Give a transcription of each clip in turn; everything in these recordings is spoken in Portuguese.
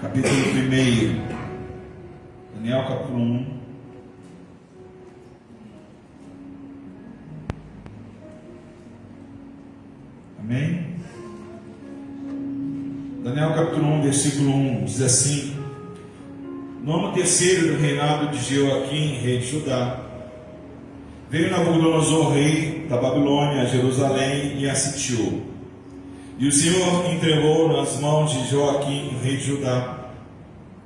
capítulo 1. Daniel, capítulo 1. Amém? Daniel, capítulo 1, versículo 1, diz assim: no ano terceiro do reinado de Joaquim, rei de Judá, veio Nabucodonosor, rei da Babilônia, a Jerusalém e a sitiou. E o Senhor entregou nas mãos de Joaquim, rei de Judá,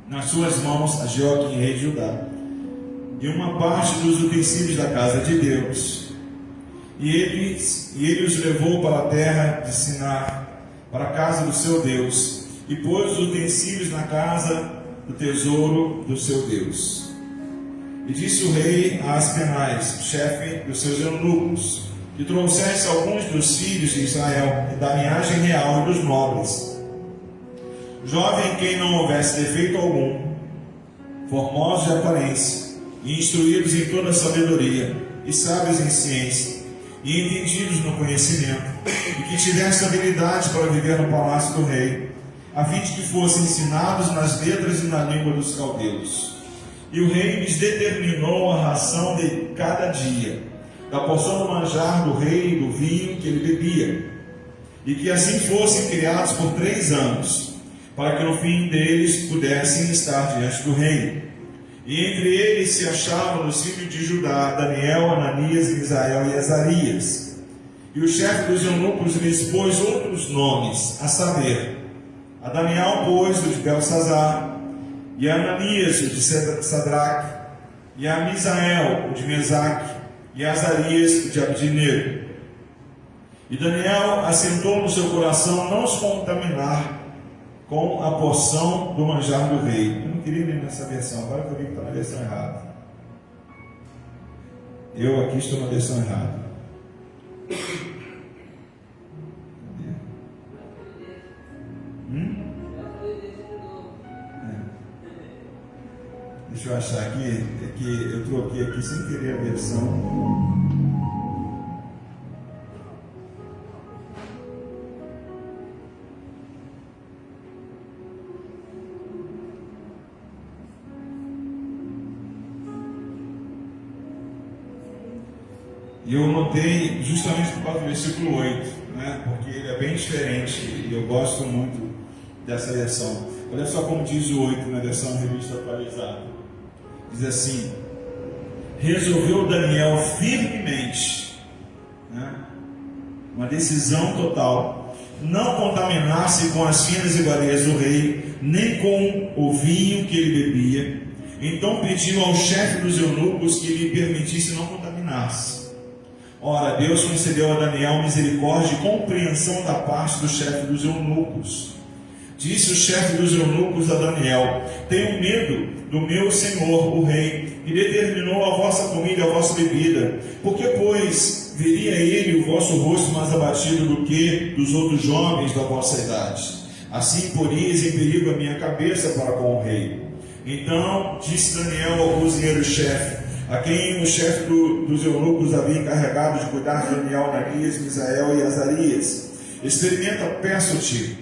nas suas mãos a Joaquim, rei de Judá, e uma parte dos utensílios da casa de Deus. E ele os levou para a terra de Sinar, para a casa do seu Deus, e pôs os utensílios na casa do tesouro do seu Deus. E disse o rei a Aspenaz, chefe dos seus eunucos, que trouxesse alguns dos filhos de Israel, da linhagem real e dos nobres, jovem em quem não houvesse defeito algum, formosos de aparência, e instruídos em toda a sabedoria, e sábios em ciência, e entendidos no conhecimento, e que tivessem habilidade para viver no palácio do rei, a fim de que fossem ensinados nas letras e na língua dos caldeus. E o rei lhes determinou a ração de cada dia, da porção do manjar do rei e do vinho que ele bebia, e que assim fossem criados por 3 anos, para que no fim deles pudessem estar diante do rei. E entre eles se achavam dos filhos de Judá, Daniel, Ananias, Misael e Azarias. E o chefe dos eunucos lhes pôs outros nomes, a saber, a Daniel pôs o de Belsazar, e a Ananias o de Sadraque, e a Misael o de Mesaque, e a Azarias o de Abdinego. E Daniel assentou no seu coração não se contaminar com a porção do manjar do rei. Eu não queria ler nessa versão, agora que eu vi que está na versão errada. Eu aqui estou na versão errada. Deixa eu achar aqui, é que eu troquei aqui sem querer a versão. E eu notei justamente por causa do versículo 8, né? Porque ele é bem diferente e eu gosto muito dessa versão. Olha só como diz o 8 na versão revista atualizada. Diz assim: resolveu Daniel firmemente, né? Uma decisão total, não contaminar-se com as finas iguarias do rei, nem com o vinho que ele bebia. Então pediu ao chefe dos eunucos que lhe permitisse não contaminar-se. Ora, Deus concedeu a Daniel misericórdia e compreensão da parte do chefe dos eunucos. Disse o chefe dos eunucos a Daniel: tenho medo do meu senhor, o rei, e determinou a vossa comida e a vossa bebida. Porque, pois, veria ele o vosso rosto mais abatido do que dos outros jovens da vossa idade? Assim poríeis em perigo a minha cabeça para com o rei. Então disse Daniel ao cozinheiro-chefe, a quem o chefe dos eunucos havia encarregado de cuidar de Daniel, Ananias, Misael e Azarias: experimenta, peço-te,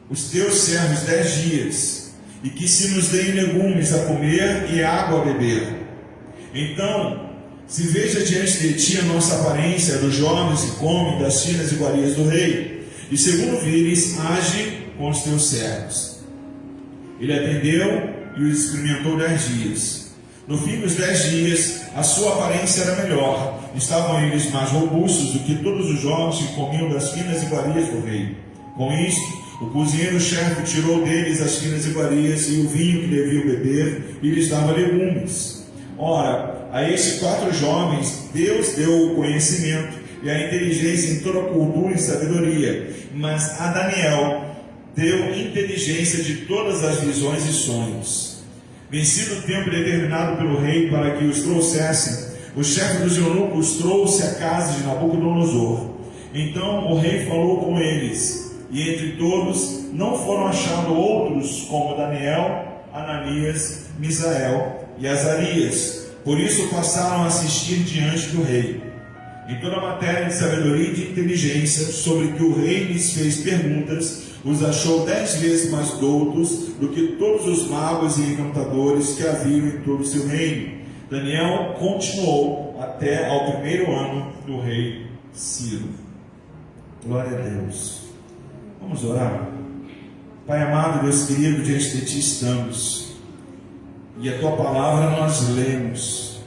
os teus servos 10 dias, e que se nos deem legumes a comer e água a beber. Então, se veja diante de ti a nossa aparência dos jovens que comem das finas iguarias do rei, e segundo vires, age com os teus servos. Ele atendeu e os experimentou 10 dias. No fim dos 10 dias, a sua aparência era melhor. Estavam eles mais robustos do que todos os jovens que comiam das finas iguarias do rei. Com isto, o cozinheiro-chefe tirou deles as finas iguarias e o vinho que deviam beber, e lhes dava legumes. Ora, a estes 4 jovens, Deus deu o conhecimento e a inteligência em toda a cultura e sabedoria, mas a Daniel deu inteligência de todas as visões e sonhos. Vencido o tempo determinado pelo rei para que os trouxessem, o chefe dos eunucos trouxe a casa de Nabucodonosor. Então o rei falou com eles, e entre todos não foram achados outros como Daniel, Ananias, Misael e Azarias. Por isso passaram a assistir diante do rei. Em toda matéria de sabedoria e de inteligência, sobre que o rei lhes fez perguntas, os achou 10 vezes mais doutos do que todos os magos e encantadores que haviam em todo o seu reino. Daniel continuou até ao primeiro ano do rei Ciro. Glória a Deus. Vamos orar? Pai amado, Deus querido, diante de Ti estamos, e a Tua palavra nós lemos,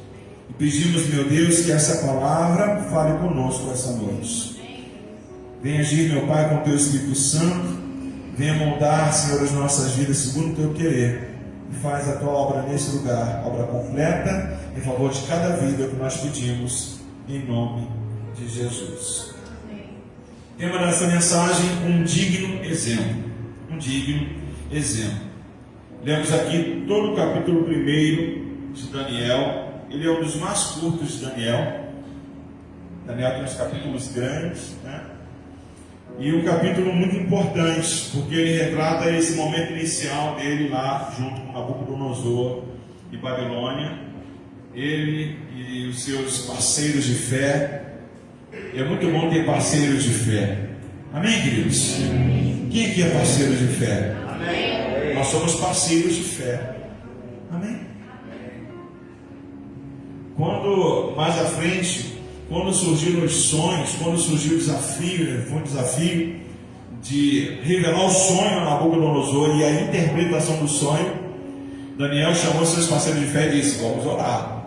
e pedimos, meu Deus, que essa palavra fale conosco essa noite. Venha agir, meu Pai, com o Teu Espírito Santo, venha moldar, Senhor, as nossas vidas segundo o Teu querer, e faz a Tua obra nesse lugar, obra completa, em favor de cada vida que nós pedimos, em nome de Jesus. Tema dessa mensagem: um digno exemplo. Um digno exemplo. Lemos aqui todo o capítulo 1 de Daniel. Ele é um dos mais curtos de Daniel. Daniel tem uns capítulos grandes, né? E um capítulo muito importante, porque ele retrata esse momento inicial dele lá, junto com Nabucodonosor e Babilônia. Ele e os seus parceiros de fé. É muito bom ter parceiros de fé. Amém, queridos? Quem aqui é parceiro de fé? Amém. Nós somos parceiros de fé. Amém? Quando, mais à frente, quando surgiram os sonhos, quando surgiu o desafio, foi um desafio de revelar o sonho a Nabucodonosor e a interpretação do sonho, Daniel chamou seus parceiros de fé e disse: vamos orar.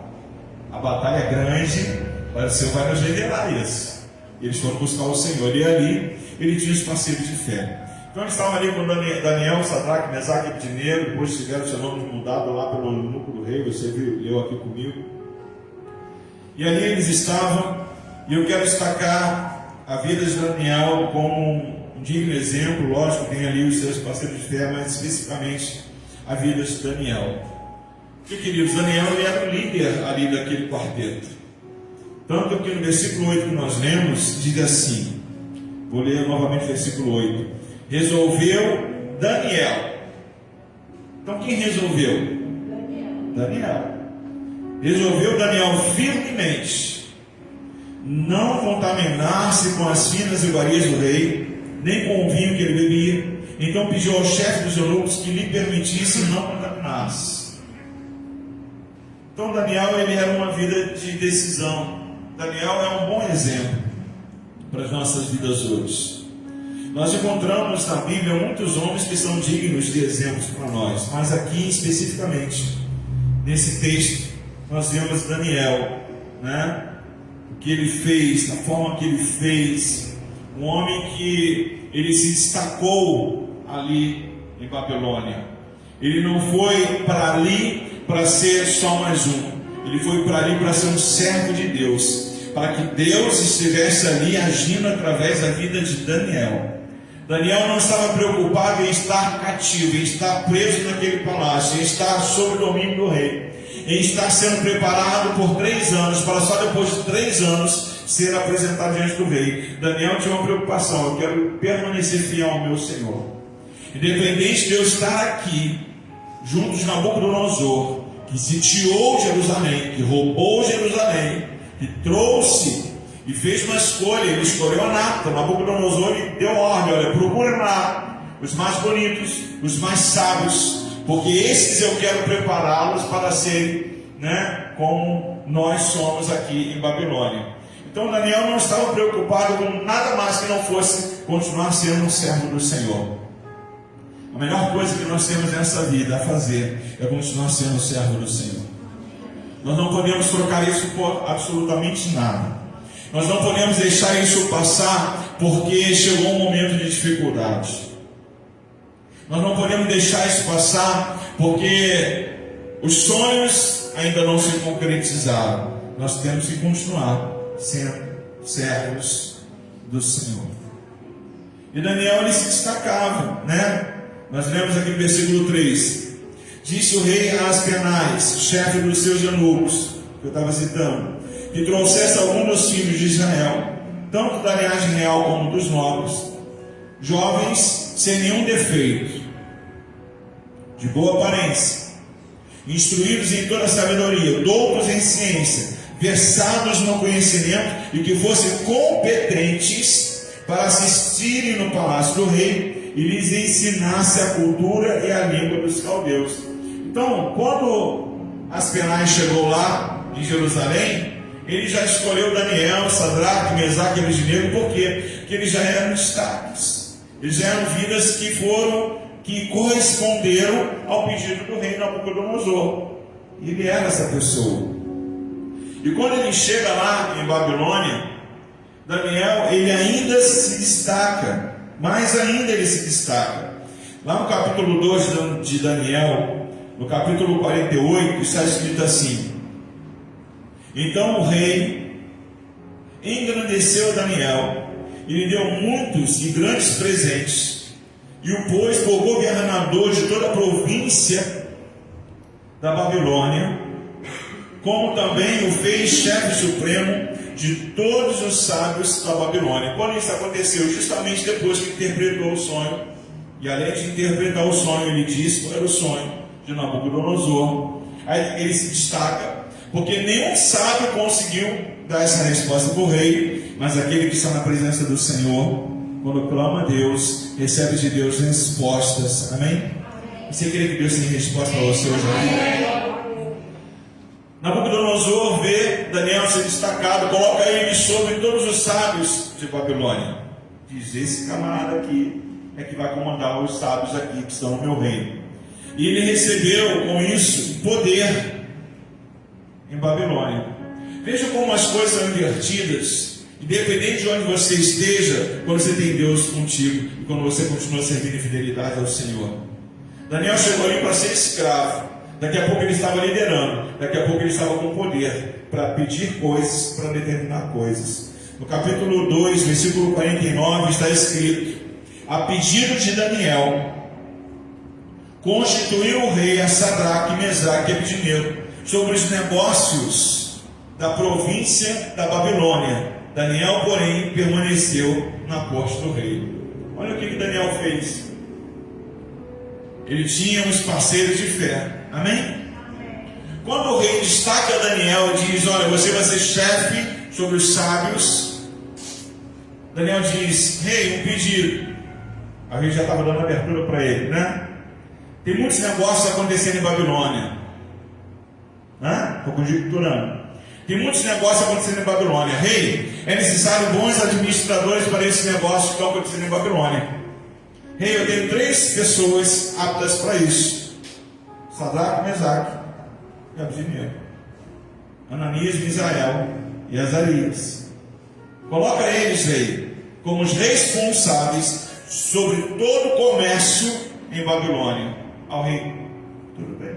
A batalha é grande, mas o Senhor vai nos revelar isso. E eles foram buscar o Senhor, e ali ele tinha os parceiros de fé. Então eles estavam ali com Daniel, Sadraque, Mesaque e Abednego. Depois tiveram seu nome mudado lá pelo eunuco do rei. Você leu aqui comigo. E ali eles estavam, e eu quero destacar a vida de Daniel como um digno exemplo. Lógico, tem ali os seus parceiros de fé, mas especificamente a vida de Daniel. Porque, queridos, Daniel ele era o líder ali daquele quarteto. Tanto que no versículo 8 que nós lemos, diz assim, vou ler novamente o versículo 8. Resolveu Daniel. Então quem resolveu? Daniel. Resolveu Daniel firmemente não contaminar-se com as finas iguarias do rei, nem com o vinho que ele bebia. Então pediu ao chefe dos eunucos que lhe permitisse não contaminar-se. Então Daniel ele era uma vida de decisão. Daniel é um bom exemplo para as nossas vidas hoje. Nós encontramos na Bíblia muitos homens que são dignos de exemplos para nós, mas aqui especificamente, nesse texto, nós vemos Daniel, né? O que ele fez, a forma que ele fez, um homem que ele se destacou ali em Babilônia. Ele não foi para ali para ser só mais um. Ele foi para ali para ser um servo de Deus, para que Deus estivesse ali agindo através da vida de Daniel. Daniel não estava preocupado em estar cativo, em estar preso naquele palácio, em estar sob o domínio do rei, em estar sendo preparado por 3 anos, para só depois de 3 anos ser apresentado diante do rei. Daniel tinha uma preocupação: eu quero permanecer fiel ao meu Senhor. Independente de eu estar aqui, junto de Nabucodonosor, que sitiou Jerusalém, que roubou Jerusalém, que trouxe e fez uma escolha, ele escolheu a nata. Nabucodonosor lhe deu ordem: olha, procura lá os mais bonitos, os mais sábios, porque esses eu quero prepará-los para serem, né, como nós somos aqui em Babilônia. Então Daniel não estava preocupado com nada mais que não fosse continuar sendo um servo do Senhor. A melhor coisa que nós temos nessa vida a fazer é continuar sendo servo do Senhor. Nós não podemos trocar isso por absolutamente nada. Nós não podemos deixar isso passar porque chegou um momento de dificuldade. Nós não podemos deixar isso passar porque os sonhos ainda não se concretizaram. Nós temos que continuar sendo servos do Senhor. E Daniel ele se destacava, né? Nós lemos aqui no versículo 3. Disse o rei a Aspenaz, chefe dos seus eunucos, que eu estava citando, que trouxesse algum dos filhos de Israel, tanto da linhagem real como dos nobres, jovens sem nenhum defeito, de boa aparência, instruídos em toda a sabedoria, doutos em ciência, versados no conhecimento e que fossem competentes para assistirem no palácio do rei e lhes ensinasse a cultura e a língua dos caldeus. Então, quando Aspenaz chegou lá em Jerusalém, ele já escolheu Daniel, Sadraque, Mesaque e Abednego. Por quê? Porque eles já eram destaques. Eles já eram vidas que corresponderam ao pedido do rei Nabucodonosor. Ele era essa pessoa. E quando ele chega lá em Babilônia, Daniel, ele ainda se destaca. Mais ainda ele se destaca. Lá no capítulo 2 de Daniel, no capítulo 48, está escrito assim: então o rei engrandeceu Daniel e lhe deu muitos e grandes presentes, e o pôs por governador de toda a província da Babilônia, como também o fez chefe supremo de todos os sábios da Babilônia. Quando isso aconteceu, justamente depois que interpretou o sonho, e além de interpretar o sonho, ele disse qual era o sonho de Nabucodonosor. Aí ele se destaca, porque nenhum sábio conseguiu dar essa resposta para o rei, mas aquele que está na presença do Senhor, quando clama a Deus, recebe de Deus respostas. Amém? Você crê que Deus tem resposta para você hoje? Amém? Nabucodonosor vê Daniel ser destacado, coloca ele sobre todos os sábios de Babilônia. Diz: esse camarada aqui é que vai comandar os sábios aqui que estão no meu reino. E ele recebeu com isso poder em Babilônia. Veja como as coisas são invertidas. Independente de onde você esteja, quando você tem Deus contigo e quando você continua servindo em fidelidade ao Senhor. Daniel chegou ali para ser escravo. Daqui a pouco ele estava liderando. Daqui a pouco ele estava com poder para pedir coisas, para determinar coisas. No capítulo 2, versículo 49, está escrito: a pedido de Daniel, constituiu o rei a Sadraque, Mesaque e Abednego sobre os negócios da província da Babilônia. Daniel, porém, permaneceu na corte do rei. Olha o que Daniel fez. Ele tinha uns parceiros de fé. Amém? Quando o rei destaca Daniel e diz: olha, você vai ser chefe sobre os sábios, Daniel diz: rei, um pedido. A rei já estava dando abertura para ele, né? Tem muitos negócios acontecendo em Babilônia. Estou conjecturando. Tem muitos negócios acontecendo em Babilônia. Rei, é necessário bons administradores para esses negócios que estão acontecendo em Babilônia. Rei, eu tenho 3 pessoas aptas para isso: Sadraque, Mesaque e Abednego, Ananias, Misael e Azarias. Coloca eles, rei, como os responsáveis sobre todo o comércio em Babilônia. Ao rei, tudo bem.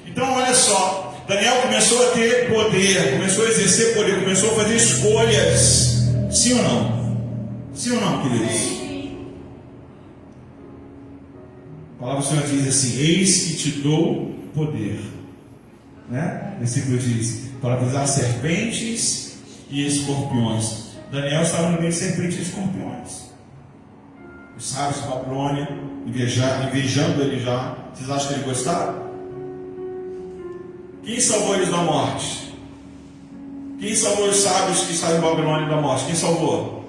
Então olha só, Daniel começou a ter poder, começou a exercer poder, começou a fazer escolhas. Sim ou não? Sim ou não, queridos? A palavra do Senhor diz assim: eis que te dou poder, né? O versículo diz: para pisar serpentes e escorpiões. Daniel estava no meio de serpentes e escorpiões. Os sábios de Babilônia invejando ele já. Vocês acham que ele gostava? Quem salvou eles da morte? Quem salvou os sábios que estavam em Babilônia da morte? Quem salvou?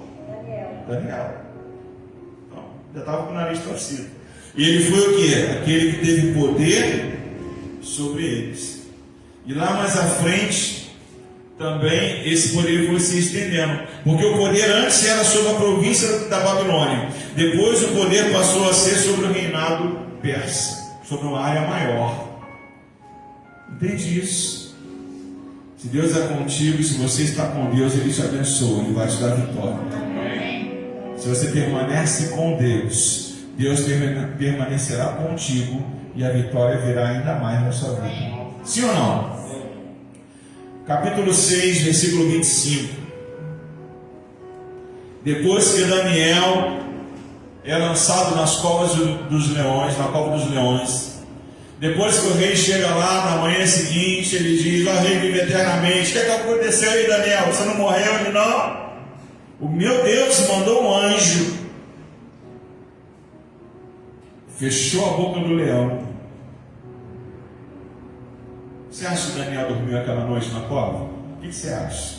Daniel. Então, já estava com o nariz torcido. E ele foi o quê? Aquele que teve poder sobre eles. E lá mais à frente, também esse poder foi se estendendo. Porque o poder antes era sobre a província da Babilônia. Depois o poder passou a ser sobre o reinado persa, sobre uma área maior. Entende isso? Se Deus é contigo, se você está com Deus, Ele te abençoa, Ele vai te dar vitória. Se você permanece com Deus, Deus permanecerá contigo e a vitória virá ainda mais na sua vida. Sim ou não? Capítulo 6, versículo 25. Depois que Daniel é lançado nas covas dos leões, na cova dos leões, depois que o rei chega lá na manhã seguinte, ele diz: ó rei, vive eternamente. O que é que aconteceu aí, Daniel? Você não morreu? Ele: não. O meu Deus mandou um anjo, fechou a boca do leão. Você acha que Daniel dormiu aquela noite na cova? O que você acha?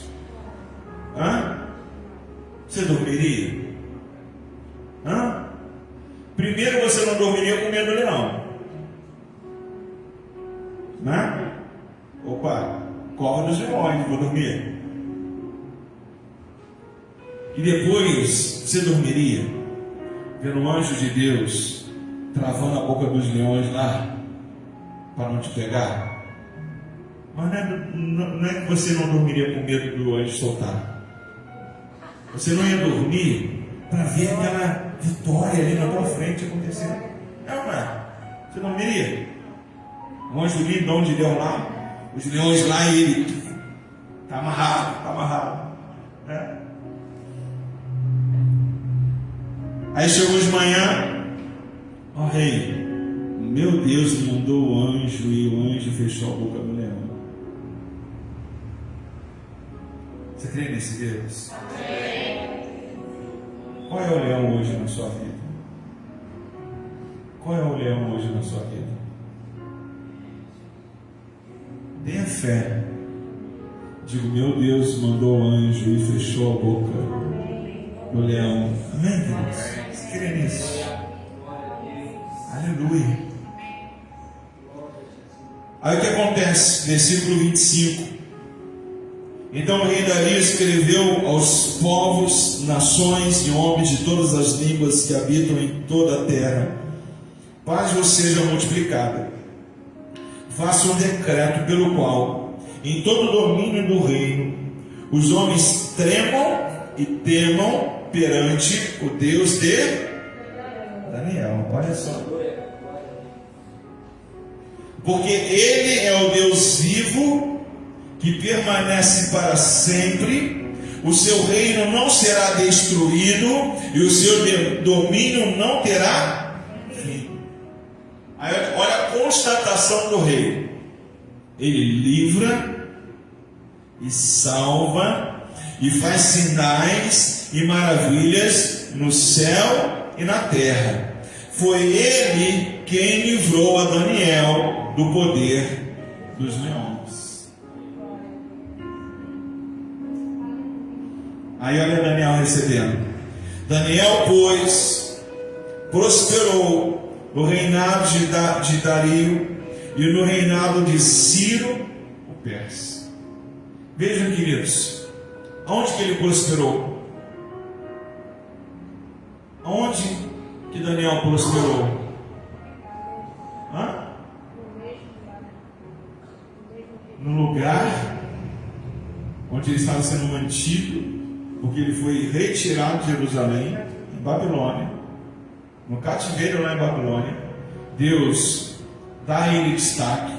Você dormiria? Primeiro, você não dormiria com medo do leão, né? Opa, cova dos leões, vou dormir. E depois, você dormiria vendo o anjo de Deus travando a boca dos leões lá para não te pegar? Mas não é que você não dormiria com medo do anjo soltar. Você não ia dormir para ver aquela vitória ali na tua frente acontecendo. Você dormiria? O anjo lindão de Deus lá, os leões lá e ele está amarrado. Né? Aí chegou de manhã, rei, meu Deus mandou o anjo e o anjo fechou a boca do leão. Você crê nesse Deus? Qual é o leão hoje na sua vida? Qual é o leão hoje na sua vida? Tenha fé. Digo, meu Deus mandou o anjo e fechou a boca do leão. Amém, queridos? Você crê nisso? Aleluia. Aí o que acontece? Versículo 25. Então o rei Dario escreveu aos povos, nações e homens de todas as línguas que habitam em toda a terra: paz vos seja multiplicada. Faça um decreto pelo qual, em todo o domínio do reino, os homens tremam e temam perante o Deus de Daniel. Olha só. Porque ele é o Deus vivo, que permanece para sempre, o seu reino não será destruído e o seu domínio não terá fim. Aí, olha a constatação do rei: ele livra e salva e faz sinais e maravilhas no céu e na terra. Foi ele quem livrou a Daniel do poder dos leões. Aí olha Daniel recebendo. Daniel, pois, prosperou no reinado de Dario e no reinado de Ciro, o persa. Vejam, queridos, aonde que ele prosperou? Aonde que Daniel prosperou? No lugar onde ele estava sendo mantido, porque ele foi retirado de Jerusalém, em Babilônia, no cativeiro lá em Babilônia. Deus dá a ele destaque,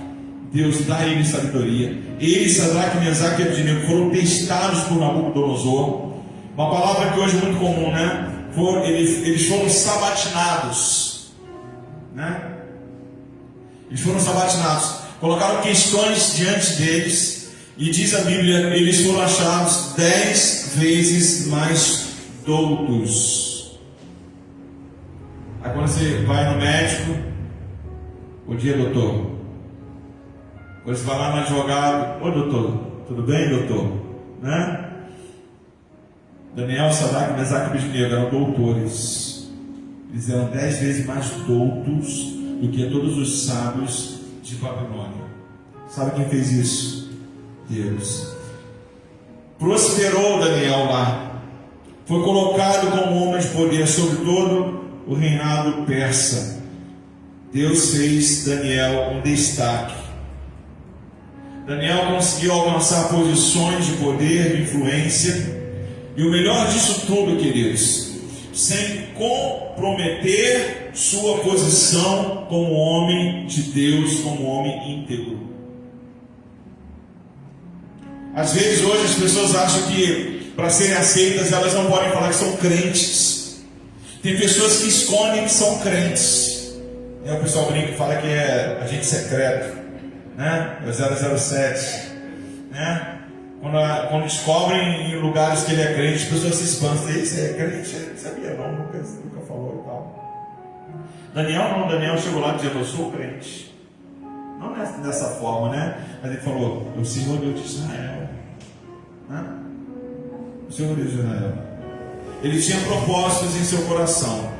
Deus dá a ele sabedoria. Ele, Sadraque, Mesaque e Abednego foram testados por Nabucodonosor. Uma palavra que hoje é muito comum, né? Eles foram sabatinados, né? Eles foram sabatinados. Colocaram questões diante deles. E diz a Bíblia, eles foram achados 10 vezes mais doutos. Aí quando você vai no médico: bom dia, doutor. Quando você vai lá no advogado: ô doutor, tudo bem, doutor? Né? Daniel, Sadraque, Mesaque e Abednego eram doutores. Eles eram 10 vezes mais doutos do que todos os sábios de Babilônia. Sabe quem fez isso? Deus. Prosperou Daniel lá, foi colocado como homem de poder sobre todo o reinado persa. Deus fez Daniel um destaque. Daniel conseguiu alcançar posições de poder, de influência, e o melhor disso tudo, queridos, sem comprometer sua posição como homem de Deus, como homem íntegro. Às vezes hoje as pessoas acham que para serem aceitas elas não podem falar que são crentes. Tem pessoas que escondem que são crentes. O pessoal brinca e fala que é agente secreto, né? É o 007, né? Quando descobrem em lugares que ele é crente, as pessoas se espantam. Você é crente? Eu não sabia não, nunca falou e tal. Daniel não, Daniel chegou lá dizendo: eu sou crente. Não dessa forma, né? Mas ele falou, o Senhor Deus de Israel. O Senhor Deus de Israel. Ele tinha propósitos em seu coração.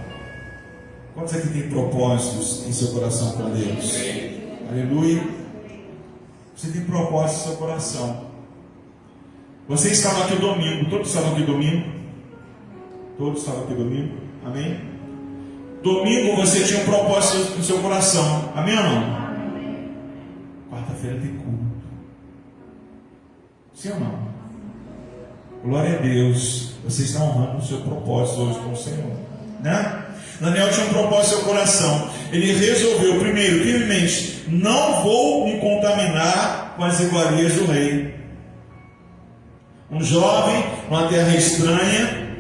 Quantos aqui tem propósitos em seu coração para Deus? Aleluia. Você tem propósitos em seu coração. Você estava aqui domingo. Todos estavam aqui domingo? Todos estavam aqui domingo? Amém? Domingo você tinha um propósito no seu coração. Amém ou não? Quarta-feira tem culto. Sim ou não? Glória a Deus. Você está honrando o seu propósito hoje com o Senhor, né? Daniel tinha um propósito no seu coração. Ele resolveu, primeiro, firmemente: não vou me contaminar com as iguarias do rei. Um jovem, numa terra estranha,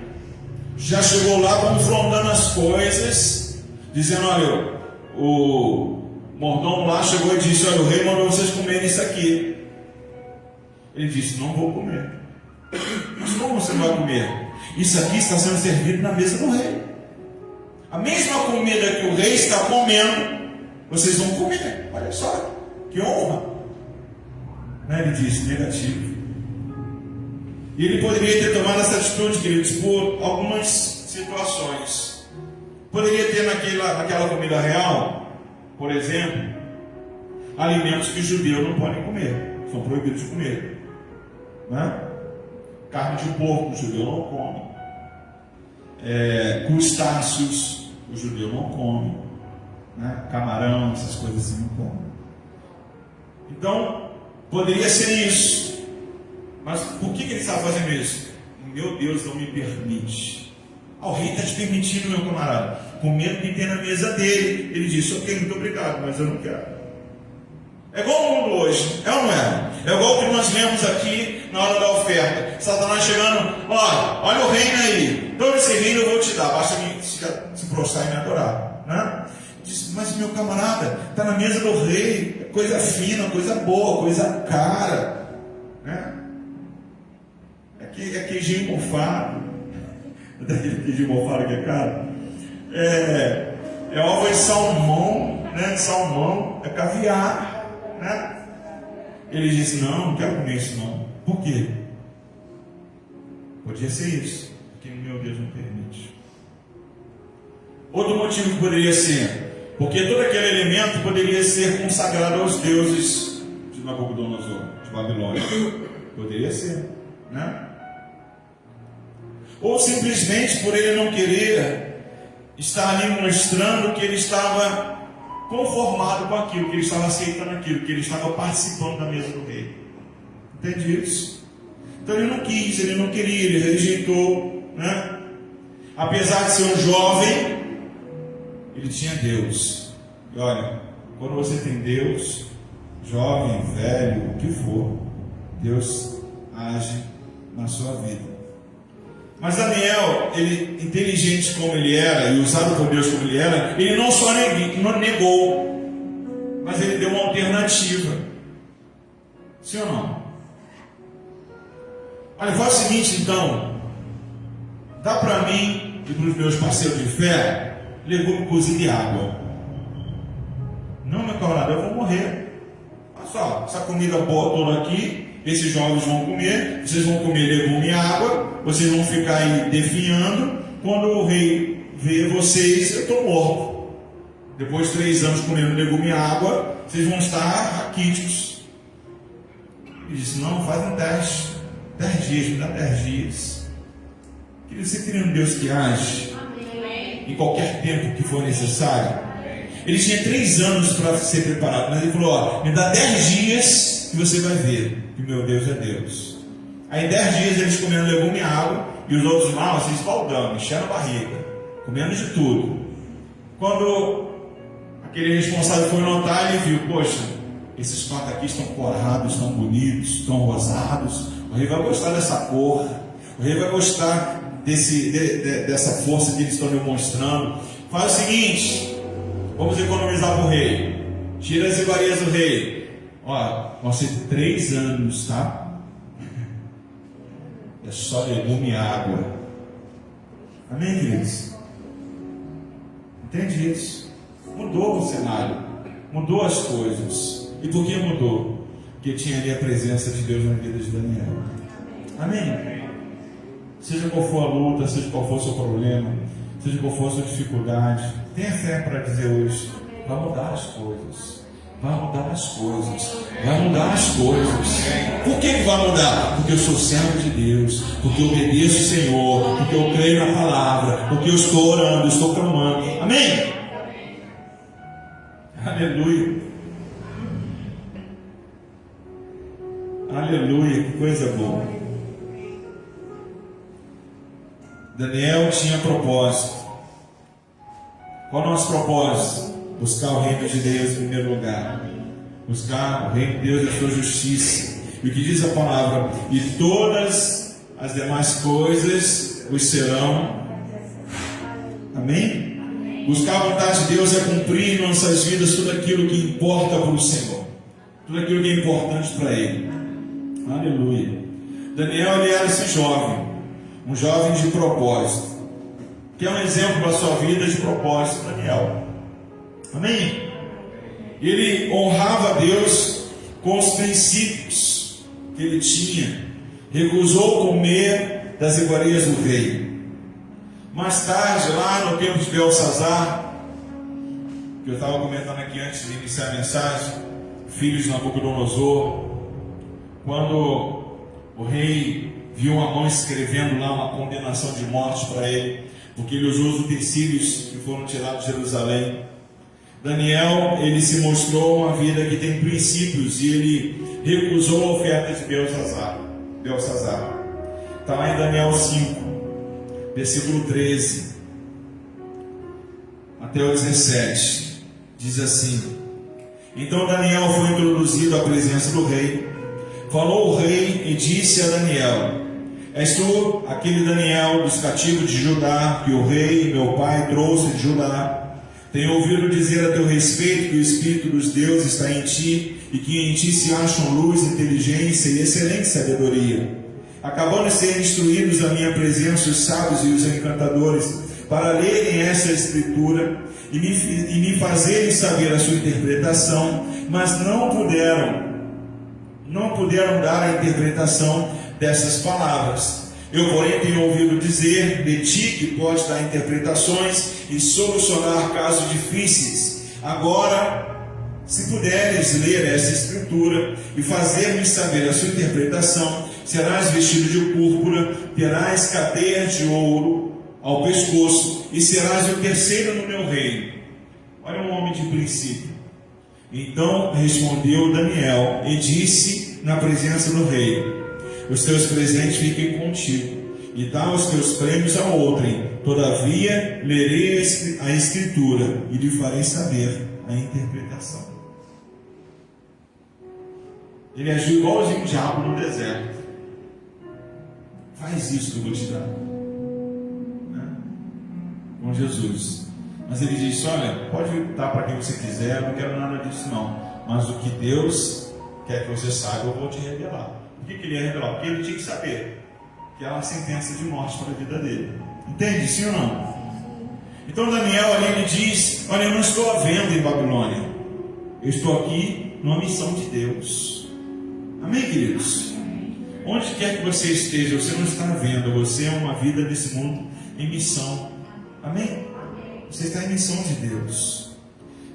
já chegou lá confrontando as coisas, dizendo: olha, o mordomo lá chegou e disse: olha, o rei mandou vocês comerem isso aqui. Ele disse: não vou comer. Mas como você não vai comer? Isso aqui está sendo servido na mesa do rei. A mesma comida que o rei está comendo, vocês vão comer. Olha só, que honra. Ele disse: negativo. E ele poderia ter tomado essa atitude, queridos, por algumas situações. Poderia ter naquela comida real, por exemplo, alimentos que os judeus não podem comer, são proibidos de comer, né? Carne de porco, o judeu não come. Crustáceos, o judeu não come, né? Camarão, essas coisas assim, não come. Então, poderia ser isso. Mas por que ele estava fazendo isso? Meu Deus não me permite. O rei está te permitindo, meu camarada, comer o que tem na mesa dele. Ele disse: ok, muito obrigado, mas eu não quero. É igual o mundo hoje, é ou não é? É igual o que nós lemos aqui na hora da oferta. Satanás chegando: olha o reino aí, todo esse reino eu vou te dar, basta se prostrar e me adorar, né? Disse: mas meu camarada, está na mesa do rei, é coisa fina, coisa boa, coisa cara, né? É queijinho mofado. Daquele queijinho mofado que é caro. É ovo de salmão, né? Salmão, é caviar, né? Ele disse: não quero comer isso não. Por quê? Podia ser isso, porque meu Deus não permite. Outro motivo que poderia ser, porque todo aquele elemento poderia ser consagrado aos deuses de Nabucodonosor, de Babilônia. Poderia ser, né? Ou simplesmente por ele não querer estar ali mostrando que ele estava conformado com aquilo, que ele estava aceitando aquilo, que ele estava participando da mesa do rei. Entende isso? Então ele não quis, ele não queria, ele rejeitou, né? Apesar de ser um jovem, ele tinha Deus. E olha, quando você tem Deus, jovem, velho, o que for, Deus age na sua vida. Mas Daniel, ele, inteligente como ele era e usado por Deus como ele era, ele não só negou, mas ele deu uma alternativa. Sim ou não? Olha, faz o seguinte então: dá para mim e para os meus parceiros de fé legume cozido e água. Não, meu camarada, eu vou morrer. Olha só, essa comida boa toda aqui, esses jovens vão comer, vocês vão comer legume e água, vocês vão ficar aí definhando. Quando o rei ver vocês, eu estou morto. Depois de 3 anos comendo legume e água, vocês vão estar raquíticos. Ele disse: não, faz um teste. 10 dias, me dá 10 dias. Querido, você crê um Deus que age em qualquer tempo que for necessário? Ele tinha 3 anos para ser preparado, mas ele falou: me dá 10 dias que você vai ver que meu Deus é Deus. Aí 10 dias eles comendo legume e água, e os outros lá, assim, espaldando, enchendo a barriga, comendo de tudo. Quando aquele responsável foi notar, ele viu: poxa, esses pratos aqui estão corados, estão bonitos, estão rosados. O rei vai gostar dessa cor, o rei vai gostar dessa força que eles estão demonstrando. Faz o seguinte: vamos economizar para o rei. Tira as iguarias do rei. Olha, vão ser 3 anos, tá? É só legume e água. Amém, queridos? Entende isso? Mudou o cenário, mudou as coisas. E por que mudou? Porque tinha ali a presença de Deus na vida de Daniel. Amém? Seja qual for a luta, seja qual for o seu problema, seja qual for a sua dificuldade, tenha fé para dizer hoje: vai mudar as coisas. Vai mudar as coisas. Vai mudar as coisas. Por que vai mudar? Porque eu sou servo de Deus. Porque eu obedeço o Senhor. Porque eu creio na palavra. Porque eu estou orando, estou clamando. Amém? Aleluia. Aleluia. Que coisa boa. Daniel tinha propósito. Qual é o nosso propósito? Buscar o reino de Deus em primeiro lugar. Buscar o reino de Deus e a sua justiça. E o que diz a palavra? E todas as demais coisas os serão. Amém? Buscar a vontade de Deus é cumprir em nossas vidas tudo aquilo que importa para o Senhor. Tudo aquilo que é importante para Ele. Aleluia. Daniel, ele era esse jovem. Um jovem de propósito. Que é um exemplo da sua vida de propósito, Daniel. Amém? Ele honrava a Deus com os princípios que ele tinha. Recusou comer das iguarias do rei. Mais tarde, lá no tempo de Belsazar, que eu estava comentando aqui antes de iniciar a mensagem, filho de Nabucodonosor, quando o rei viu uma mão escrevendo lá uma condenação de morte para ele, porque ele usou os utensílios que foram tirados de Jerusalém. Daniel, ele se mostrou uma vida que tem princípios e ele recusou a oferta de Belsazar. Está lá em Daniel 5, versículo 13 até o 17. Diz assim: então Daniel foi introduzido à presença do rei. Falou o rei e disse a Daniel: és tu aquele Daniel dos cativos de Judá, que o rei, meu pai, trouxe de Judá? Tenho ouvido dizer a teu respeito que o Espírito dos deuses está em ti, e que em ti se acham luz, inteligência e excelente sabedoria. Acabam de ser instruídos na minha presença os sábios e os encantadores, para lerem essa escritura e me fazerem saber a sua interpretação, mas não puderam dar a interpretação dessas palavras. Eu, porém, tenho ouvido dizer de ti que pode dar interpretações e solucionar casos difíceis. Agora, se puderes ler essa escritura e fazer-me saber a sua interpretação, serás vestido de púrpura, terás cadeias de ouro ao pescoço e serás o terceiro no meu reino. Olha um homem de princípio. Então respondeu Daniel e disse na presença do rei: os teus presentes fiquem contigo, e dá os teus prêmios a outrem. Todavia lerei a escritura e lhe farei saber a interpretação. Ele agiu igualzinho o diabo no deserto. Faz isso que eu vou te dar, né? Com Jesus. Mas ele disse: olha, pode dar para quem você quiser, eu não quero nada disso não, mas o que Deus quer que você saiba eu vou te revelar. Por que ele ia revelar? Porque ele tinha que saber que era uma sentença de morte para a vida dele. Entende? Sim ou não? Então Daniel ali ele diz: olha, eu não estou à venda em Babilônia, eu estou aqui numa missão de Deus. Amém, queridos? Onde quer que você esteja, você não está à venda, você é uma vida desse mundo em missão. Amém? Você está em missão de Deus.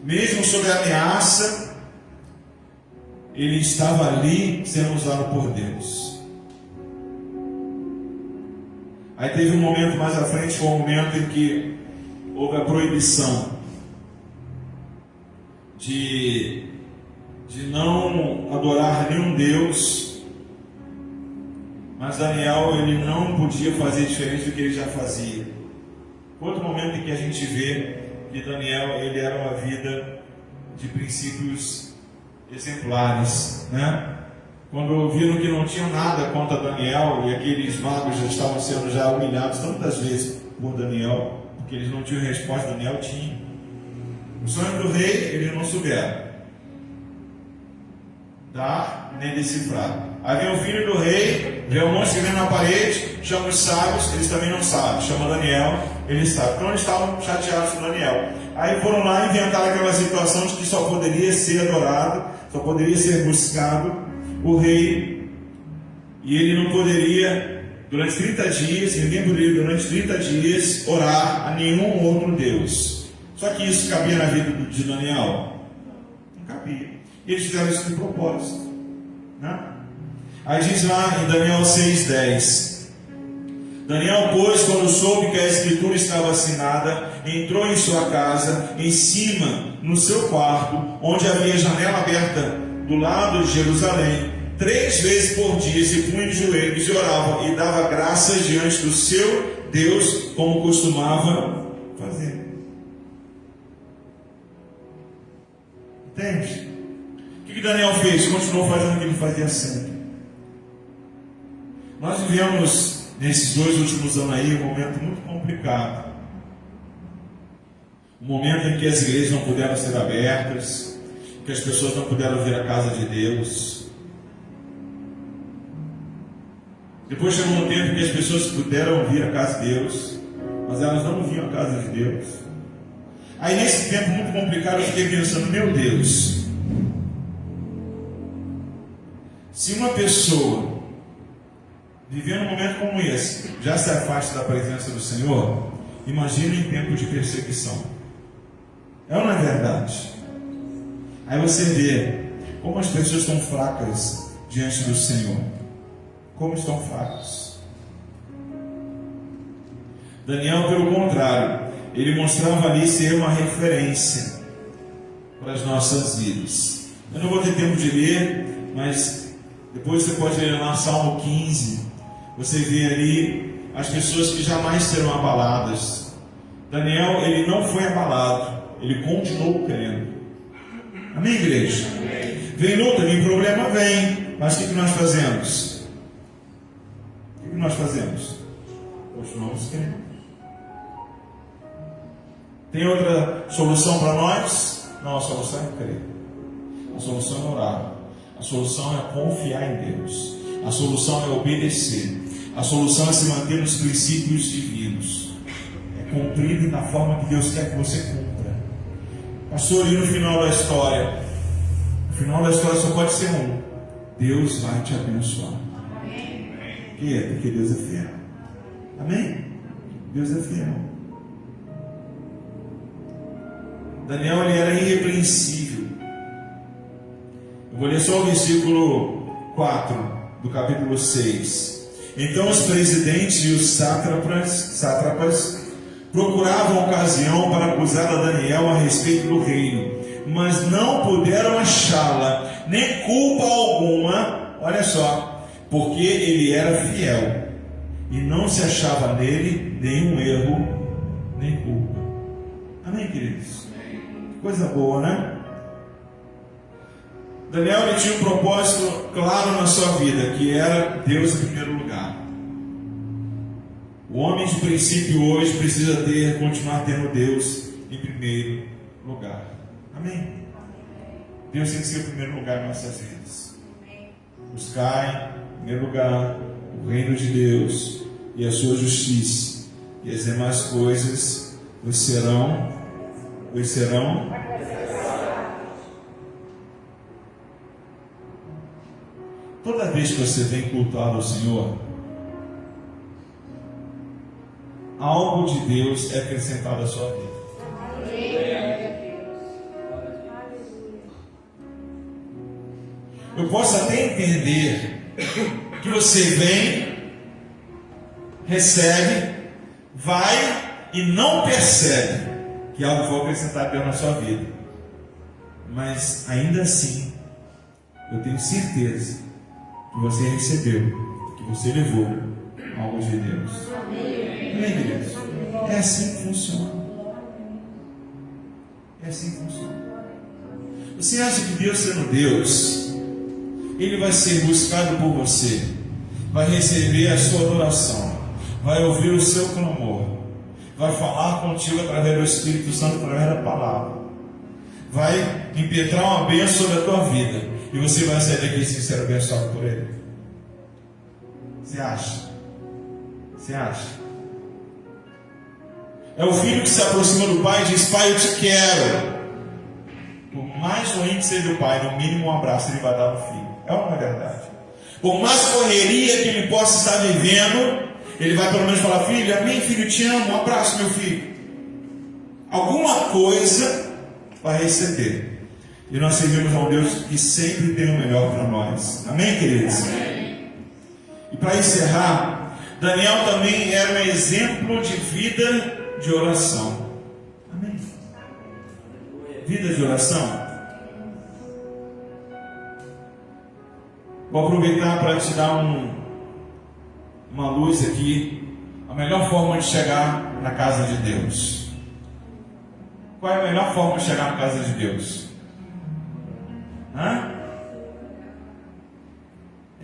Mesmo sob a ameaça, ele estava ali sendo usado por Deus. Aí teve um momento mais à frente, foi um momento em que houve a proibição de não adorar nenhum Deus. Mas Daniel, ele não podia fazer diferente do que ele já fazia. Outro momento em que a gente vê que Daniel, ele era uma vida de princípios exemplares, né? Quando viram que não tinham nada contra Daniel, e aqueles magos já estavam sendo já humilhados tantas vezes por Daniel, porque eles não tinham resposta, Daniel tinha. O sonho do rei, eles não souberam dar nem decifrar. Aí vem o filho do rei, vê um monte de vendo na parede, chama os sábios, eles também não sabem, chama Daniel, ele sabe. Então eles estavam chateados com Daniel. Aí foram lá e inventaram aquela situação de que só poderia ser adorado, só poderia ser buscado o rei, e ele não poderia, durante 30 dias, ninguém poderia durante 30 dias orar a nenhum outro Deus. Só que isso cabia na vida de Daniel? Não cabia. Eles fizeram isso de propósito, né? Aí diz lá em Daniel 6,10: Daniel, pois, quando soube que a escritura estava assinada, entrou em sua casa, em cima, no seu quarto, onde havia janela aberta do lado de Jerusalém, 3 vezes por dia se punha de joelhos e orava e dava graças diante do seu Deus, como costumava fazer. Entende? O que Daniel fez? Continuou fazendo o que ele fazia sempre. Nós vivemos nesses 2 últimos anos aí um momento muito complicado. Um momento em que as igrejas não puderam ser abertas, que as pessoas não puderam vir à casa de Deus. Depois chegou um tempo que as pessoas puderam vir à casa de Deus, mas elas não vinham à casa de Deus. Aí nesse tempo muito complicado eu fiquei pensando, meu Deus, se uma pessoa vivendo um momento como esse já se afasta da presença do Senhor, imagina em tempo de perseguição. É ou não é verdade? Aí você vê como as pessoas estão fracas diante do Senhor. Como estão fracos. Daniel, pelo contrário, ele mostrava ali ser uma referência para as nossas vidas. Eu não vou ter tempo de ler, mas depois você pode ler lá Salmo 15. Você vê ali as pessoas que jamais serão abaladas. Daniel, ele não foi abalado, ele continuou crendo. Amém, igreja? Amém. Vem luta, vem problema, vem. Mas o que nós fazemos? O que nós fazemos? Continuamos crendo. Tem outra solução para nós? Não, a solução é crer. A solução é orar. A solução é confiar em Deus. A solução é obedecer. A solução é se manter nos princípios divinos. É cumprir da forma que Deus quer que você cumpra. Pastor, e no final da história? No final da história só pode ser um. Deus vai te abençoar. Amém. Por quê? Porque Deus é fiel. Amém? Deus é fiel. Daniel, ele era irrepreensível. Eu vou ler só o versículo 4 do capítulo 6. Então os presidentes e os sátrapas procuravam ocasião para acusar a Daniel a respeito do reino, mas não puderam achá-la, nem culpa alguma, olha só, porque ele era fiel, e não se achava nele nenhum erro, nem culpa. Amém, queridos? Coisa boa, né? Daniel, ele tinha um propósito claro na sua vida, que era Deus em primeiro lugar. O homem de princípio hoje precisa continuar tendo Deus em primeiro lugar. Amém? Deus tem que ser o primeiro lugar em nossas vidas. Buscar em primeiro lugar o reino de Deus e a sua justiça, e as demais coisas vos serão. Toda vez que você vem cultuar ao Senhor, algo de Deus é acrescentado à sua vida. Eu posso até entender que você vem, recebe, vai e não percebe que algo foi acrescentado a Deus na sua vida. Mas ainda assim, eu tenho certeza que você recebeu, que você levou algo de Deus. Amém, Deus? É assim que funciona. É assim que funciona. Você acha que Deus sendo Deus, Ele vai ser buscado por você, vai receber a sua adoração, vai ouvir o seu clamor, vai falar contigo através do Espírito Santo, através da palavra, vai impetrar uma bênção sobre a tua vida, e você vai sair daqui sem ser abençoado por Ele? Você acha? Você acha? É o filho que se aproxima do pai e diz: pai, eu te quero. Por mais ruim que seja o pai, no mínimo um abraço ele vai dar ao filho. É ou não é verdade? Por mais correria que ele possa estar vivendo, ele vai pelo menos falar: filho, amém, filho, te amo, um abraço, meu filho. Alguma coisa vai receber. E nós servimos a um Deus que sempre tem o melhor para nós. Amém, queridos? Amém. E para encerrar, Daniel também era um exemplo de vida de oração. Amém. Vida de oração. Vou aproveitar para te dar uma luz aqui. A melhor forma de chegar na casa de Deus. Qual é a melhor forma de chegar na casa de Deus? É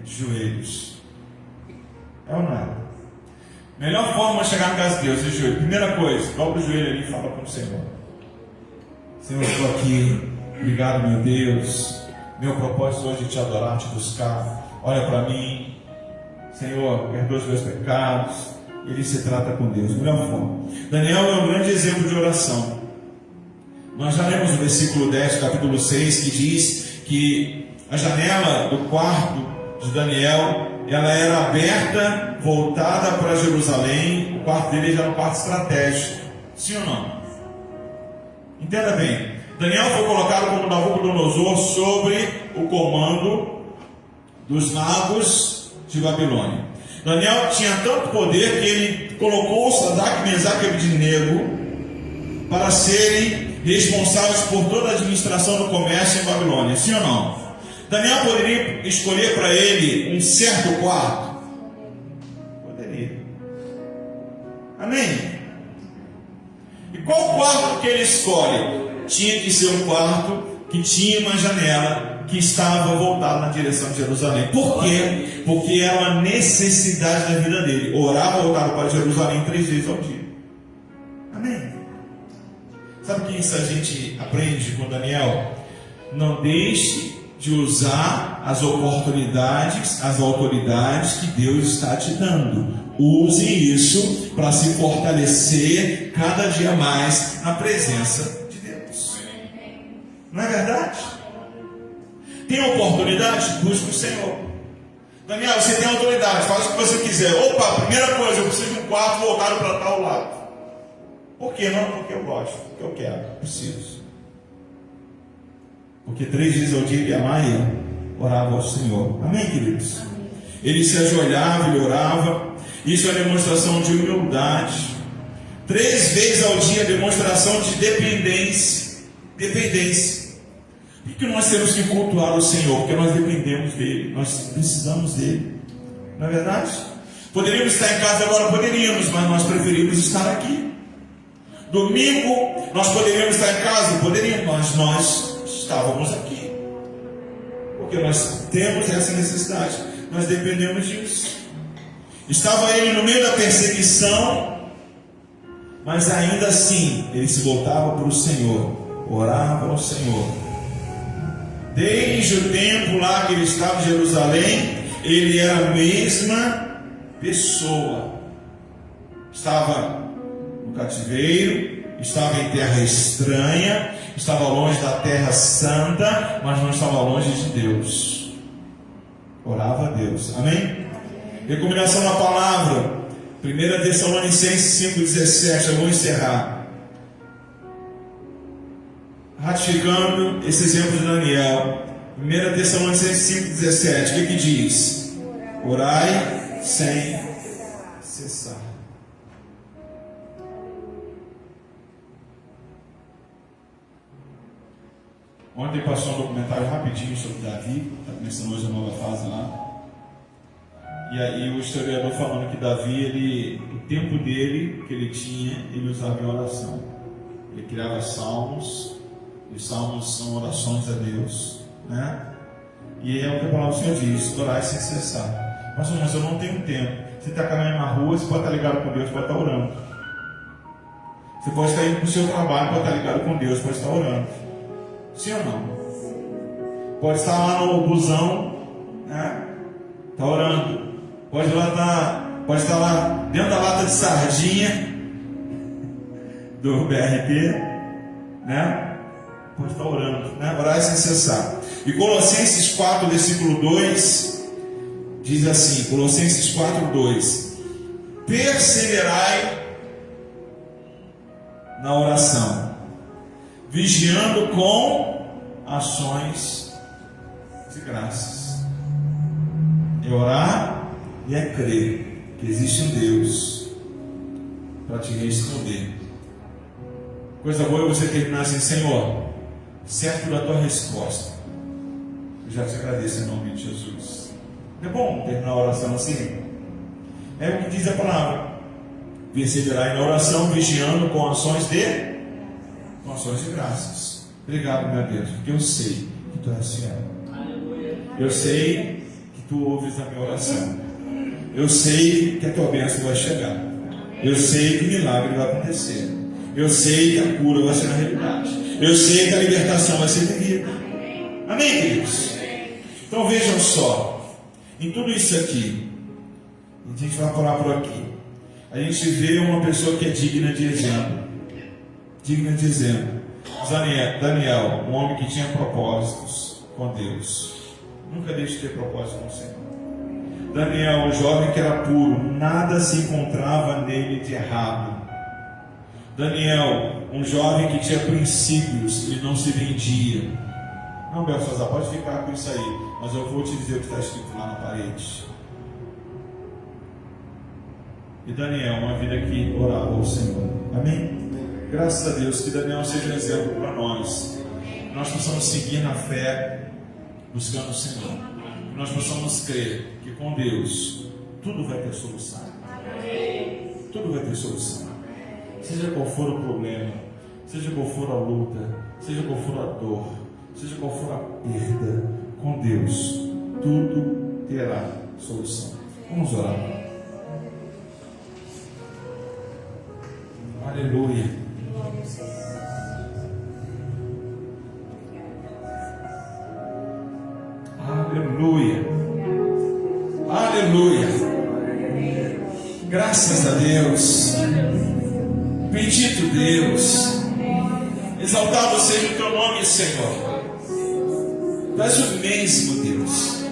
de joelhos. É ou não é? Melhor forma de chegar na casa de Deus é de joelho. Primeira coisa, dobra o joelho ali e fala com o Senhor: Senhor, eu estou aqui. Obrigado, meu Deus. Meu propósito hoje é te adorar, te buscar. Olha para mim. Senhor, perdoa os meus pecados. Ele se trata com Deus. Melhor forma. Daniel é um grande exemplo de oração. Nós já lemos o versículo 10, capítulo 6, que diz que a janela do quarto de Daniel, ela era aberta, voltada para Jerusalém. O quarto dele já era um quarto estratégico. Sim ou não? Entenda bem. Daniel foi colocado como Nabucodonosor sobre o comando dos magos de Babilônia. Daniel tinha tanto poder que ele colocou Sadraque, Mesaque e Abednego para serem responsáveis por toda a administração do comércio em Babilônia. Sim ou não? Daniel poderia escolher para ele um certo quarto? Poderia. Amém? E qual quarto que ele escolhe? Tinha que ser um quarto que tinha uma janela que estava voltada na direção de Jerusalém. Por quê? Porque era uma necessidade da vida dele. Orar voltado para Jerusalém 3 vezes ao dia. Amém? Sabe o que isso a gente aprende com Daniel? Não deixe de usar as oportunidades, as autoridades que Deus está te dando. Use isso para se fortalecer cada dia mais na presença de Deus. Não é verdade? Tem oportunidade? Busque o Senhor. Daniel, você tem autoridade, faz o que você quiser. Opa, primeira coisa, eu preciso de um quarto voltado para tal lado. Por quê? Não porque eu gosto, porque eu quero, preciso. Porque 3 vezes ao dia ele amava e orava ao Senhor. Amém, queridos? Ele se ajoelhava, ele orava. Isso é demonstração de humildade. 3 vezes ao dia, demonstração de dependência. Dependência. Por que nós temos que cultuar o Senhor? Porque nós dependemos dele, nós precisamos dele. Não é verdade? Poderíamos estar em casa agora? Poderíamos, mas nós preferimos estar aqui. Domingo, nós poderíamos estar em casa? Poderíamos, mas nós estávamos aqui. Porque nós temos essa necessidade, nós dependemos disso. Estava ele no meio da perseguição, mas ainda assim, ele se voltava para o Senhor, orava ao Senhor. Desde o tempo lá que ele estava em Jerusalém, ele era a mesma pessoa. Estava no cativeiro, estava em terra estranha, estava longe da terra santa, mas não estava longe de Deus. Orava a Deus. Amém? Recomendação da palavra, 1 Tessalonicenses 5,17. Eu vou encerrar ratificando esse exemplo de Daniel. 1 Tessalonicenses 5,17. O que diz? Orai sem cessar. Ontem passou um documentário rapidinho sobre Davi. Está começando hoje a nova fase lá. E aí o historiador falando que Davi, o tempo dele, que ele tinha, ele usava em oração. Ele criava salmos. E os salmos são orações a Deus, né? E é o que a palavra do Senhor diz: orar sem cessar. Mas eu não tenho tempo. Você está caminhando na rua, você pode estar ligado com Deus, pode estar orando. Você pode estar indo para o seu trabalho, pode estar ligado com Deus, pode estar orando. Sim ou não? Pode estar lá no busão, né? Está orando. Pode estar lá dentro da lata de sardinha, do BRT, né? Pode estar orando, né? Orar sem cessar. E Colossenses 4, versículo 2, diz assim, Colossenses 4, 2: perseverai na oração, vigiando com ações de graças. É orar e é crer que existe um Deus para te responder. Coisa boa é você terminar assim: Senhor, certo da tua resposta, eu já te agradeço em nome de Jesus. Não é bom terminar a oração assim? É o que diz a palavra: perseverai na oração, vigiando com ações de graças. Obrigado, meu Deus, porque eu sei que tu és fiel. Eu sei que tu ouves a minha oração. Eu sei que a tua bênção vai chegar. Eu sei que o milagre vai acontecer. Eu sei que a cura vai ser na realidade. Eu sei que a libertação vai ser vivida. Amém, queridos? Então vejam só, em tudo isso aqui, a gente vai falar por aqui, a gente vê uma pessoa que é digna de exemplo. Digna de exemplo. Daniel, um homem que tinha propósitos com Deus. Nunca deixe de ter propósito com o Senhor. Daniel, um jovem que era puro, nada se encontrava nele de errado. Daniel, um jovem que tinha princípios e não se vendia. Não, Belsazar, pode ficar com isso aí, mas eu vou te dizer o que está escrito lá na parede. E Daniel, uma vida que orava ao Senhor. Amém? Graças a Deus, que Daniel seja um exemplo para nós. Que nós possamos seguir na fé, buscando o Senhor. Que nós possamos crer que com Deus tudo vai ter solução. Tudo vai ter solução. Seja qual for o problema, seja qual for a luta, seja qual for a dor, seja qual for a perda, com Deus tudo terá solução. Vamos orar. Aleluia. Aleluia. Aleluia. Graças a Deus. Bendito Deus. Exaltado seja o teu nome, Senhor. Tu és o mesmo, Deus.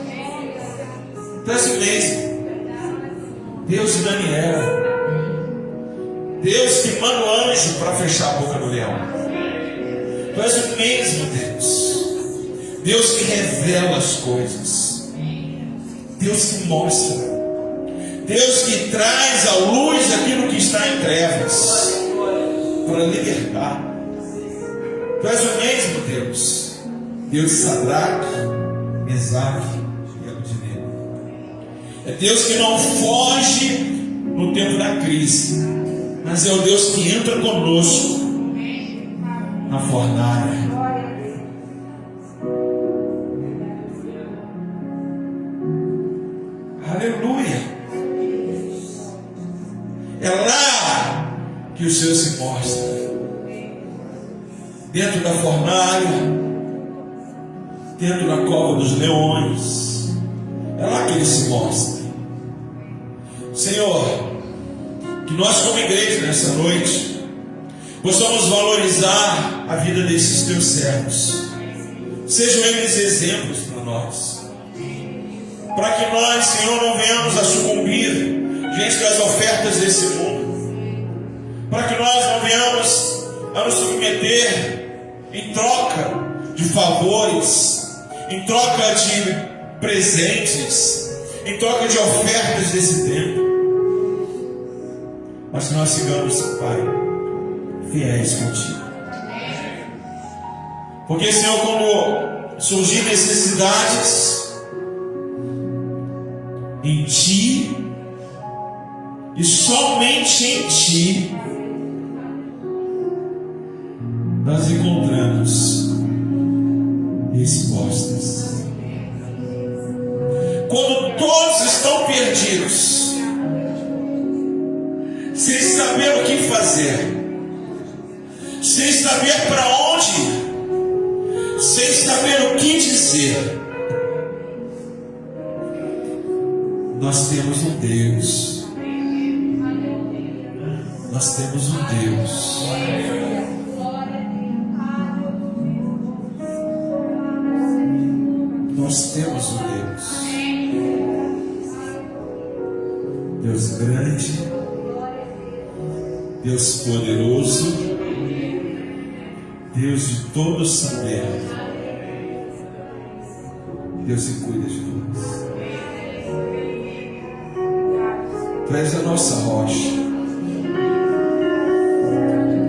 Tu és o mesmo. Deus de Daniel. Deus que manda o anjo para fechar a boca do leão. Tu és o mesmo, Deus. Deus que revela as coisas. Deus que mostra. Deus que traz à luz aquilo que está em trevas, para libertar. Tu és o mesmo Deus. Deus de Sadraque, Mesaque e Abednego. É Deus que não foge no tempo da crise, mas é o Deus que entra conosco na fornalha. Aleluia. É lá que o Senhor se mostra. Dentro da fornalha, dentro da cova dos leões, é lá que Ele se mostra. Senhor, que nós como igreja nessa noite possamos valorizar a vida desses teus servos. Sejam eles exemplos para nós, para que nós, Senhor, não venhamos a sucumbir diante das ofertas desse mundo, para que nós não venhamos a nos submeter em troca de favores, em troca de presentes, em troca de ofertas desse tempo, mas que nós sigamos, Pai, fiéis contigo. Porque, Senhor, quando surgir necessidades em Ti, e somente em Ti, nós encontramos respostas. Quando todos estão perdidos, sem saber o que fazer, sem saber para onde ir, sem saber o que dizer, nós temos um Deus. nós temos um Deus. Nós temos um Deus. Deus grande, Deus poderoso, Deus de todo saber, Deus que cuida de nós. Tu és a nossa rocha,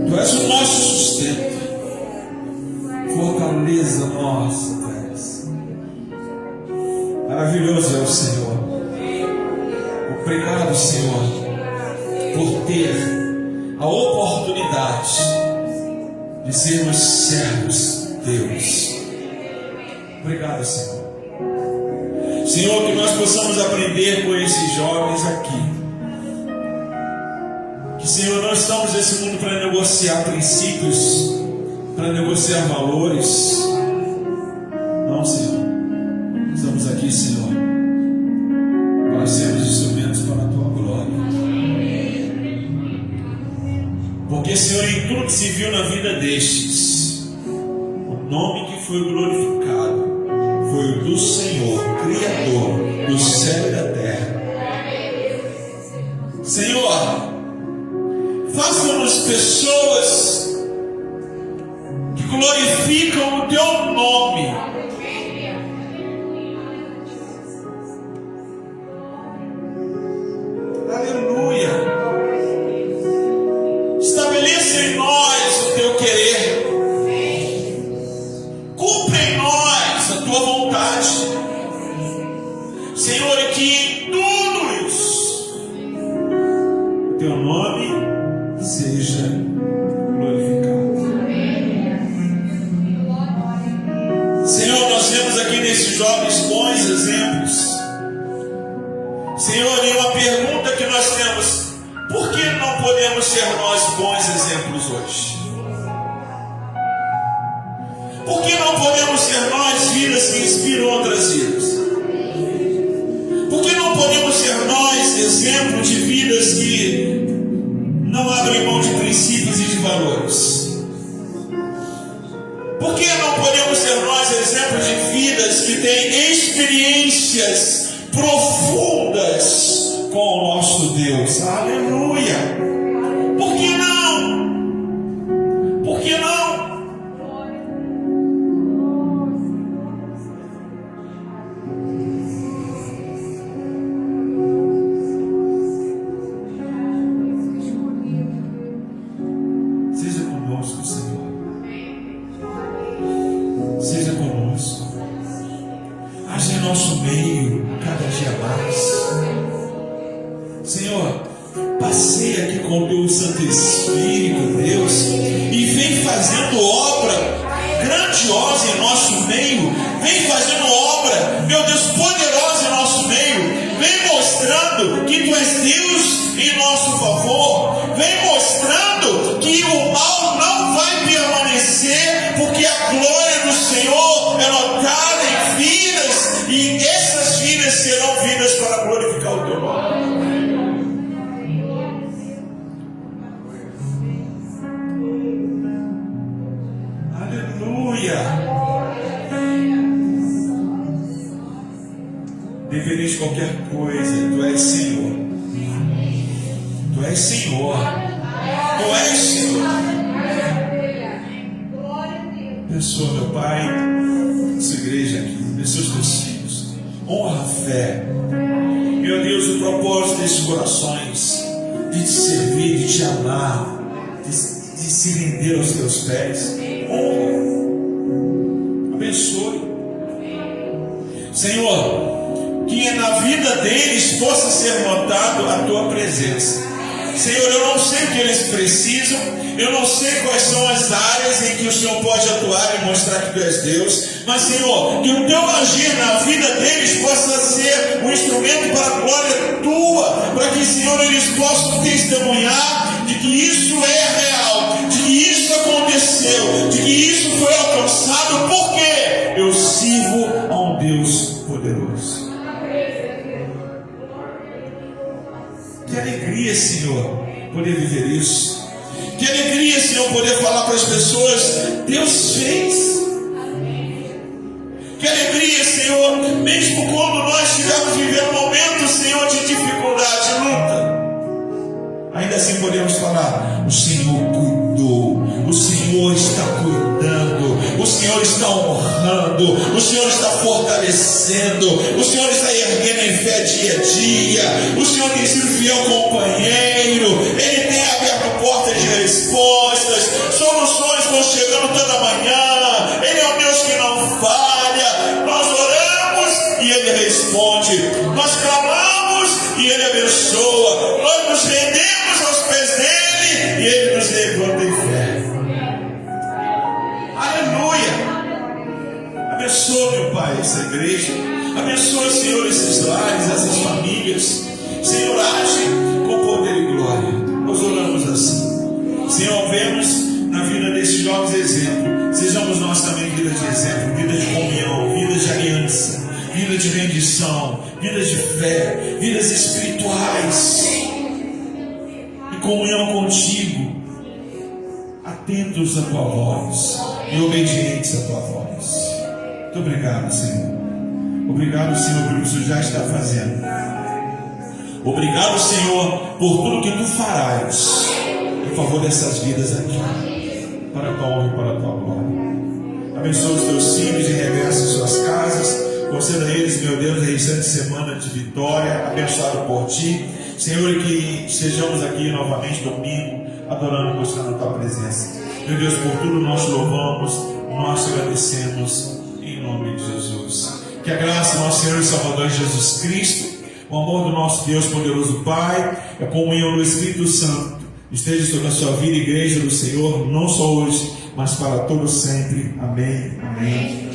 Tu és o nosso sustento, fortaleza nossa, Tu és. Maravilhoso é o Senhor. Obrigado, Senhor, por ter a oportunidade de sermos servos Deus. Obrigado, Senhor. Senhor, que nós possamos aprender com esses jovens aqui. Que, Senhor, nós estamos nesse mundo para negociar princípios, para negociar valores. Não, Senhor. Estamos aqui, Senhor, para sermos instrumentos para a Tua glória. Porque, Senhor, em tudo que se viu na vida destes, o nome que foi glorificado foi o do Senhor, Criador do céu e da terra. Senhor, faça-nos pessoas que glorificam o Teu nome. Independente de qualquer coisa, Tu és Senhor. Tu és Senhor. Tu és Senhor. Abençoa, meu Pai, essa igreja aqui, abençoa os Teus filhos. Honra a fé. Meu Deus, o propósito desses corações de Te servir, de Te amar, de se render aos Teus pés. Honra. Abençoe. Senhor, que na vida deles possa ser notado a Tua presença. Senhor, eu não sei o que eles precisam, eu não sei quais são as áreas em que o Senhor pode atuar e mostrar que Tu és Deus, mas, Senhor, que o Teu agir na vida deles possa ser um instrumento para a glória Tua, para que, Senhor, eles possam testemunhar de que isso é real, de que isso aconteceu, de que isso foi alcançado, porque eu sirvo a um Deus poderoso. Que alegria, Senhor, poder viver isso. Que alegria, Senhor, poder falar para as pessoas: Deus fez. Que alegria, Senhor, mesmo quando nós estivermos vivendo momentos, Senhor, de dificuldade, de luta, ainda assim podemos falar: o Senhor cuidou, o Senhor está cuidando, o Senhor está honrando, o Senhor está fortalecendo, o Senhor está erguendo em fé dia a dia, o Senhor tem sido fiel companheiro, Ele tem aberto portas de respostas, soluções vão chegando toda manhã, Ele é o Deus que não falha. Nós oramos e Ele responde, nós clamamos e Ele abençoa, nós nos rendemos aos pés dEle e Ele nos levanta em fé. Aleluia! Abençoa, meu Pai, essa igreja, abençoa, Senhor, esses lares, essas famílias. Senhor, age com poder e glória. Nós oramos assim. Senhor, vemos na vida desses jovens exemplos, sejamos nós também vida de exemplo, vida de comunhão, vida de aliança, vida de rendição, vidas de fé, vidas espirituais, em comunhão contigo, atentos à tua voz e obedientes à tua voz. Muito obrigado, Senhor. Obrigado, Senhor, pelo que o Senhor já está fazendo. Obrigado, Senhor, por tudo que tu farás em favor dessas vidas aqui, para a tua honra e para a tua glória. Abençoa os teus filhos e regressa às suas casas. Conceda a eles, meu Deus, a restante semana de vitória, abençoado por ti. Senhor, que estejamos aqui novamente domingo, adorando e buscando a tua presença. Meu Deus, por tudo nós louvamos, nós te agradecemos, em nome de Jesus. Que a graça do nosso Senhor e Salvador Jesus Cristo, o amor do nosso Deus poderoso Pai, a comunhão do Espírito Santo esteja sobre a sua vida, igreja do Senhor, não só hoje, mas para todos sempre. Amém, amém.